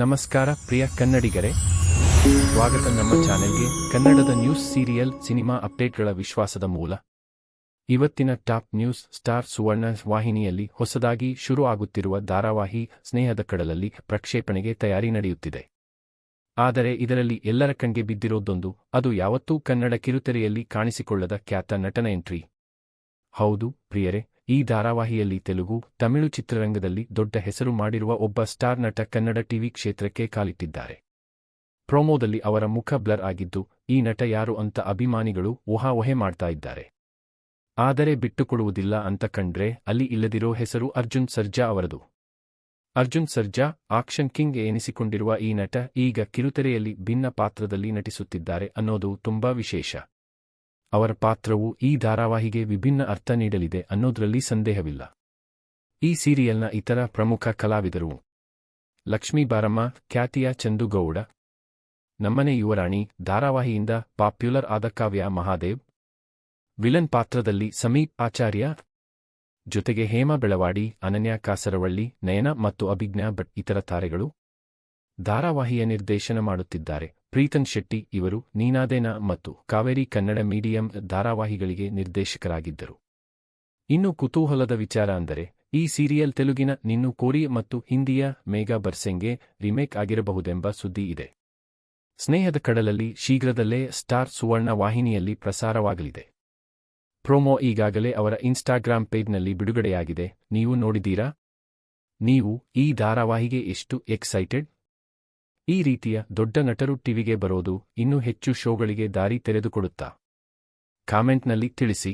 ನಮಸ್ಕಾರ ಪ್ರಿಯ ಕನ್ನಡಿಗರೇ, ಸ್ವಾಗತ ನಮ್ಮ ಚಾನೆಲ್ಗೆ. ಕನ್ನಡದ ನ್ಯೂಸ್, ಸೀರಿಯಲ್, ಸಿನಿಮಾ ಅಪ್ಡೇಟ್ಗಳ ವಿಶ್ವಾಸದ ಮೂಲ. ಇವತ್ತಿನ ಟಾಪ್ ನ್ಯೂಸ್. ಸ್ಟಾರ್ ಸುವರ್ಣ ವಾಹಿನಿಯಲ್ಲಿ ಹೊಸದಾಗಿ ಶುರು ಆಗುತ್ತಿರುವ ಧಾರಾವಾಹಿ ಸ್ನೇಹದ ಕಡಲಲ್ಲಿ ಪ್ರಕ್ಷೇಪಣೆಗೆ ತಯಾರಿ ನಡೆಯುತ್ತಿದೆ. ಆದರೆ ಇದರಲ್ಲಿ ಎಲ್ಲರ ಕಣ್ಗೆ ಬಿದ್ದಿರೋದೊಂದು, ಅದು ಯಾವತ್ತೂ ಕನ್ನಡ ಕಿರುತೆರೆಯಲ್ಲಿ ಕಾಣಿಸಿಕೊಳ್ಳದ ಖ್ಯಾತ ನಟನ ಎಂಟ್ರಿ. ಹೌದು ಪ್ರಿಯರೇ, ಈ ಧಾರಾವಾಹಿಯಲ್ಲಿ ತೆಲುಗು, ತಮಿಳು ಚಿತ್ರರಂಗದಲ್ಲಿ ದೊಡ್ಡ ಹೆಸರು ಮಾಡಿರುವ ಒಬ್ಬ ಸ್ಟಾರ್ ನಟ ಕನ್ನಡ ಟಿವಿ ಕ್ಷೇತ್ರಕ್ಕೆ ಕಾಲಿಟ್ಟಿದ್ದಾರೆ. ಪ್ರೊಮೋದಲ್ಲಿ ಅವರ ಮುಖ ಬ್ಲರ್ ಆಗಿದ್ದು, ಈ ನಟ ಯಾರು ಅಂತ ಅಭಿಮಾನಿಗಳು ಊಹಾವೋಹೆ ಮಾಡ್ತಾ ಇದ್ದಾರೆ. ಆದರೆ ಬಿಟ್ಟುಕೊಡುವುದಿಲ್ಲ ಅಂತ ಕಂಡ್ರೆ ಅಲ್ಲಿ ಇಲ್ಲದಿರೋ ಹೆಸರು ಅರ್ಜುನ್ ಸರ್ಜಾ ಅವರದು. ಅರ್ಜುನ್ ಸರ್ಜಾ ಆಕ್ಷನ್ ಕಿಂಗ್ ಎನಿಸಿಕೊಂಡಿರುವ ಈ ನಟ ಈಗ ಕಿರುತೆರೆಯಲ್ಲಿ ಭಿನ್ನ ಪಾತ್ರದಲ್ಲಿ ನಟಿಸುತ್ತಿದ್ದಾರೆ ಅನ್ನೋದು ತುಂಬಾ ವಿಶೇಷ. ಅವರ ಪಾತ್ರವು ಈ ಧಾರಾವಾಹಿಗೆ ವಿಭಿನ್ನ ಅರ್ಥ ನೀಡಲಿದೆ ಅನ್ನೋದ್ರಲ್ಲಿ ಸಂದೇಹವಿಲ್ಲ. ಈ ಸೀರಿಯಲ್ನ ಇತರ ಪ್ರಮುಖ ಕಲಾವಿದರು: ಲಕ್ಷ್ಮೀ ಬಾರಮ್ಮ, ಖ್ಯಾತಿಯ ಚಂದುಗೌಡ, ನಮ್ಮನೆ ಯುವರಾಣಿ ಧಾರಾವಾಹಿಯಿಂದ ಪಾಪ್ಯುಲರ್ ಆದ ಕಾವ್ಯ ಮಹಾದೇವ್, ವಿಲನ್ ಪಾತ್ರದಲ್ಲಿ ಸಮೀಪ್ ಆಚಾರ್ಯ, ಜೊತೆಗೆ ಹೇಮಾ ಬೆಳವಾಡಿ, ಅನನ್ಯ ಕಾಸರವಳ್ಳಿ, ನಯನ ಮತ್ತು ಅಭಿಜ್ಞಾ ಭಟ್ ಇತರ ತಾರೆಗಳು. ಧಾರಾವಾಹಿಯ ನಿರ್ದೇಶನ ಮಾಡುತ್ತಿದ್ದಾರೆ ಪ್ರೀತನ್ ಶೆಟ್ಟಿ. ಇವರು ನೀನಾದೇನಾ ಮತ್ತು ಕಾವೇರಿ ಕನ್ನಡ ಮೀಡಿಯಂ ಧಾರಾವಾಹಿಗಳಿಗೆ ನಿರ್ದೇಶಕರಾಗಿದ್ದರು. ಇನ್ನು ಕುತೂಹಲದ ವಿಚಾರ ಅಂದರೆ, ಈ ಸೀರಿಯಲ್ ತೆಲುಗಿನ ನಿನ್ನು ಕೋರಿ ಮತ್ತು ಹಿಂದಿಯ ಮೇಘಾ ಬರ್ಸೆಂಗೆ ರಿಮೇಕ್ ಆಗಿರಬಹುದೆಂಬ ಸುದ್ದಿ ಇದೆ. ಸ್ನೇಹದ ಕಡಲಲ್ಲಿ ಶೀಘ್ರದಲ್ಲೇ ಸ್ಟಾರ್ ಸುವರ್ಣ ವಾಹಿನಿಯಲ್ಲಿ ಪ್ರಸಾರವಾಗಲಿದೆ. ಪ್ರೊಮೋ ಈಗಾಗಲೇ ಅವರ ಇನ್ಸ್ಟಾಗ್ರಾಮ್ ಪೇಜ್ನಲ್ಲಿ ಬಿಡುಗಡೆಯಾಗಿದೆ. ನೀವು ನೋಡಿದ್ದೀರಾ? ನೀವು ಈ ಧಾರಾವಾಹಿಗೆ ಎಷ್ಟು ಎಕ್ಸೈಟೆಡ್? ಈ ರೀತಿಯ ದೊಡ್ಡ ನಟರು ಟಿವಿಗೆ ಬರೋದು ಇನ್ನೂ ಹೆಚ್ಚು ಶೋಗಳಿಗೆ ದಾರಿ ತೆರೆದುಕೊಡುತ್ತಾ? ಕಾಮೆಂಟ್ನಲ್ಲಿ ತಿಳಿಸಿ.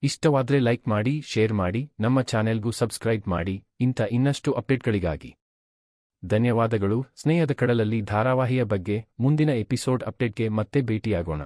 ಇಷ್ಟವಾದ್ರೆ ಲೈಕ್ ಮಾಡಿ, ಶೇರ್ ಮಾಡಿ, ನಮ್ಮ ಚಾನೆಲ್ಗೂ ಸಬ್ಸ್ಕ್ರೈಬ್ ಮಾಡಿ ಇಂಥ ಇನ್ನಷ್ಟು ಅಪ್ಡೇಟ್ಗಳಿಗಾಗಿ. ಧನ್ಯವಾದಗಳು. ಸ್ನೇಹದ ಕಡಲಲ್ಲಿ ಧಾರಾವಾಹಿಯ ಬಗ್ಗೆ ಮುಂದಿನ ಎಪಿಸೋಡ್ ಅಪ್ಡೇಟ್ಗೆ ಮತ್ತೆ ಭೇಟಿಯಾಗೋಣ.